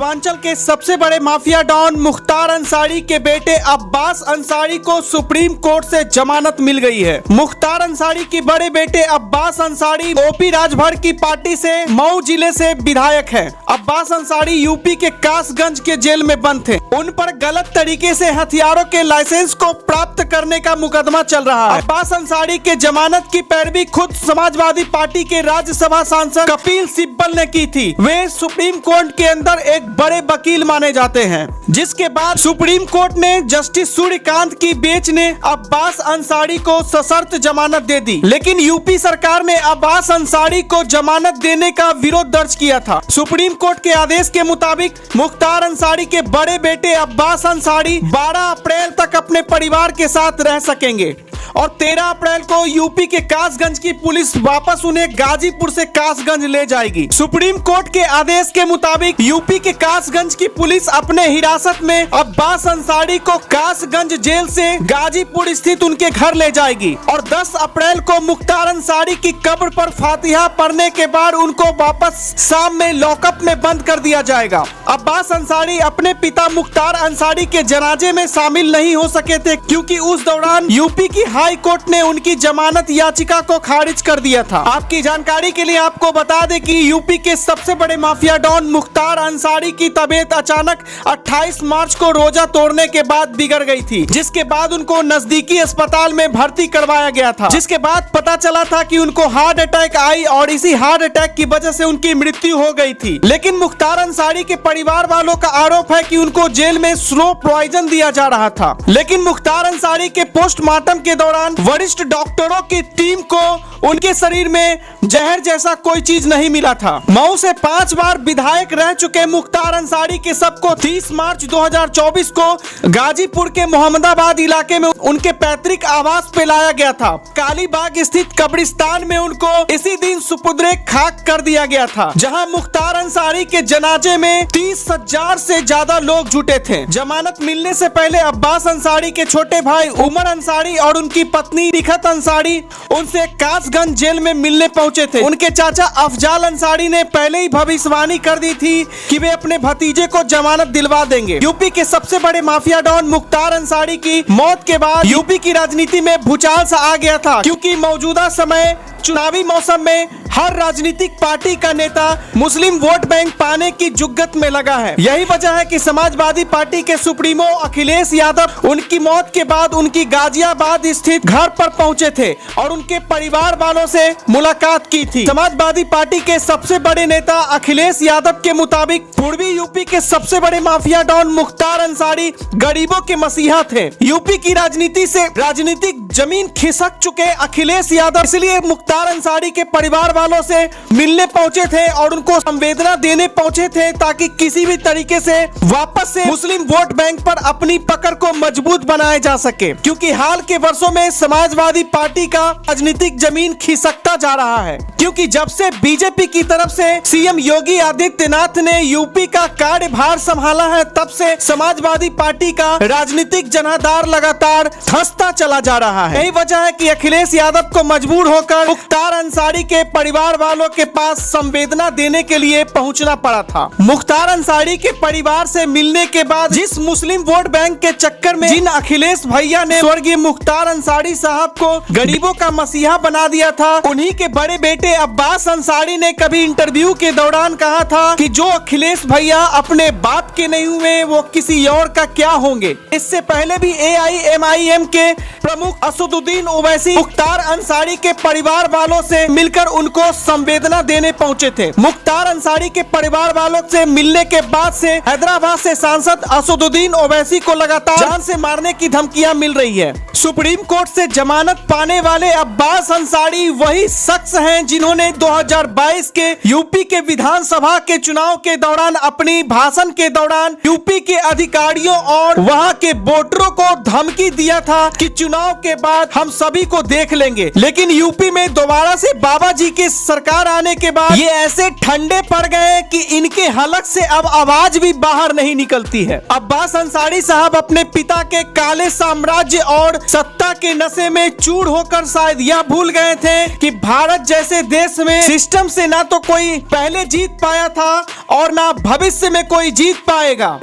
पूर्वांचल के सबसे बड़े माफिया डॉन मुख्तार अंसारी के बेटे अब्बास अंसारी को सुप्रीम कोर्ट से जमानत मिल गई है। मुख्तार अंसारी के बड़े बेटे अब्बास अंसारी ओपी राजभर की पार्टी से मऊ जिले से विधायक हैं। अब्बास अंसारी यूपी के कासगंज के जेल में बंद थे। उन पर गलत तरीके से हथियारों के लाइसेंस को प्राप्त करने का मुकदमा चल रहा है। अब्बास अंसारी के जमानत की पैरवी खुद समाजवादी पार्टी के राज्यसभा सांसद कपिल सिब्बल ने की थी। वे सुप्रीम कोर्ट के अंदर एक बड़े वकील माने जाते हैं, जिसके बाद सुप्रीम कोर्ट ने जस्टिस सूर्यकांत की बेंच ने अब्बास अंसारी को सशर्त जमानत दे दी। लेकिन यूपी सरकार ने अब्बास अंसारी को जमानत देने का विरोध दर्ज किया था। सुप्रीम कोर्ट के आदेश के मुताबिक मुख्तार अंसारी के बड़े बेटे अब्बास अंसारी 12 अप्रैल तक अपने परिवार के साथ रह सकेंगे और 13 अप्रैल को यूपी के कासगंज की पुलिस वापस उन्हें गाजीपुर से कासगंज ले जाएगी। सुप्रीम कोर्ट के आदेश के मुताबिक यूपी के कासगंज की पुलिस अपने हिरासत में अब्बास अंसारी को कासगंज जेल से गाजीपुर स्थित उनके घर ले जाएगी और 10 अप्रैल को मुख्तार अंसारी की कब्र पर फातिहा पढ़ने के बाद उनको वापस शाम में लॉकअप में बंद कर दिया जाएगा। अब्बास अंसारी अपने पिता मुख्तार अंसारी के जनाजे में शामिल नहीं हो सके थे, क्योंकि उस दौरान यूपी की हाई कोर्ट ने उनकी जमानत याचिका को खारिज कर दिया था। आपकी जानकारी के लिए आपको बता दें कि यूपी के सबसे बड़े माफिया डॉन मुख्तार अंसारी की तबीयत अचानक 28 मार्च को रोजा तोड़ने के बाद बिगड़ गई थी, जिसके बाद उनको नजदीकी अस्पताल में भर्ती करवाया गया था। जिसके बाद पता चला था कि उनको हार्ट अटैक आई और इसी हार्ट अटैक की वजह से उनकी मृत्यु हो गई थी। लेकिन मुख्तार अंसारी के परिवार वालों का आरोप है कि उनको जेल में स्लो पॉइजन दिया जा रहा था। लेकिन मुख्तार अंसारी के पोस्टमार्टम के दौरान वरिष्ठ डॉक्टरों की टीम को उनके शरीर में जहर जैसा कोई चीज नहीं मिला था। मऊ से 5 बार विधायक रह चुके मुख्तार अंसारी के शव को 30 मार्च 2024 को गाजीपुर के मोहम्मदाबाद इलाके में उनके पैतृक आवास पे लाया गया था। कालीबाग स्थित कब्रिस्तान में उनको इसी दिन सुपुर्दे खाक कर दिया गया था, जहां मुख्तार अंसारी के जनाजे में 30,000 से ज्यादा लोग जुटे थे। जमानत मिलने से पहले अब्बास अंसारी के छोटे भाई उमर अंसारी और उनकी पत्नी रिखत अंसारी उनसे कासगंज जेल में मिलने पहुंचे थे। उनके चाचा अफजाल अंसारी ने पहले ही भविष्यवाणी कर दी थी कि वे अपने भतीजे को जमानत दिलवा देंगे। यूपी के सबसे बड़े माफिया डॉन मुख्तार अंसारी की मौत के बाद यूपी की राजनीति में भूचाल सा आ गया था, क्योंकि मौजूदा समय चुनावी मौसम में हर राजनीतिक पार्टी का नेता मुस्लिम वोट बैंक पाने की जुग्गत में लगा है। यही वजह है कि समाजवादी पार्टी के सुप्रीमो अखिलेश यादव उनकी मौत के बाद उनकी गाजियाबाद स्थित घर पर पहुंचे थे और उनके परिवार वालों से मुलाकात की थी। समाजवादी पार्टी के सबसे बड़े नेता अखिलेश यादव के मुताबिक पूर्वी यूपी के सबसे बड़े माफिया डॉन मुख्तार अंसारी गरीबों के मसीहा थे। यूपी की राजनीति से राजनीतिक जमीन खिसक चुके अखिलेश यादव इसलिए मुख्तार अंसारी के परिवार वालों से मिलने पहुंचे थे और उनको संवेदना देने पहुंचे थे, ताकि किसी भी तरीके से वापस से मुस्लिम वोट बैंक पर अपनी पकड़ को मजबूत बनाया जा सके, क्योंकि हाल के वर्षों में समाजवादी पार्टी का राजनीतिक जमीन खिसकता जा रहा है। क्योंकि जब से बीजेपी की तरफ से सीएम योगी आदित्यनाथ ने यूपी का कार्यभार संभाला है, तब से समाजवादी पार्टी का राजनीतिक जनाधार लगातार धंसता चला जा रहा है। यही वजह है कि अखिलेश यादव को मजबूर होकर मुख्तार अंसारी के परिवार वालों के पास संवेदना देने के लिए पहुंचना पड़ा था। मुख्तार अंसारी के परिवार से मिलने के बाद जिस मुस्लिम वोट बैंक के चक्कर में जिन अखिलेश भैया ने स्वर्गीय मुख्तार अंसारी साहब को गरीबों का मसीहा बना दिया था, उन्हीं के बड़े बेटे अब्बास अंसारी ने कभी इंटरव्यू के दौरान कहा था कि जो अखिलेश भैया अपने बाप के नहीं हुए वो किसी और का क्या होंगे। इससे पहले भी AIMIM के प्रमुख असदुद्दीन ओवैसी मुख्तार अंसारी के परिवार वालों से मिलकर उनको संवेदना देने पहुंचे थे। मुख्तार अंसारी के परिवार वालों से मिलने के बाद से हैदराबाद से सांसद असदुद्दीन ओवैसी को लगातार जान से मारने की धमकियां मिल रही है। सुप्रीम कोर्ट से जमानत पाने वाले अब्बास अंसारी वही शख्स हैं जिन्होंने 2022 के यूपी के विधानसभा के चुनाव के दौरान अपनी भाषण के दौरान यूपी के अधिकारियों और वहां के वोटरों को धमकी दिया था कि चुनाव के बाद हम सभी को देख लेंगे। लेकिन यूपी में दोबारा से बाबा जी की सरकार आने के बाद ये ऐसे ठंडे पड़ गए कि इनके हलक से अब आवाज भी बाहर नहीं निकलती है। अब्बास अंसारी साहब अपने पिता के काले साम्राज्य और सत्ता के नशे में चूर होकर शायद यह भूल गए थे कि भारत जैसे देश में सिस्टम से ना तो कोई पहले जीत पाया था और ना भविष्य में कोई जीत पाएगा।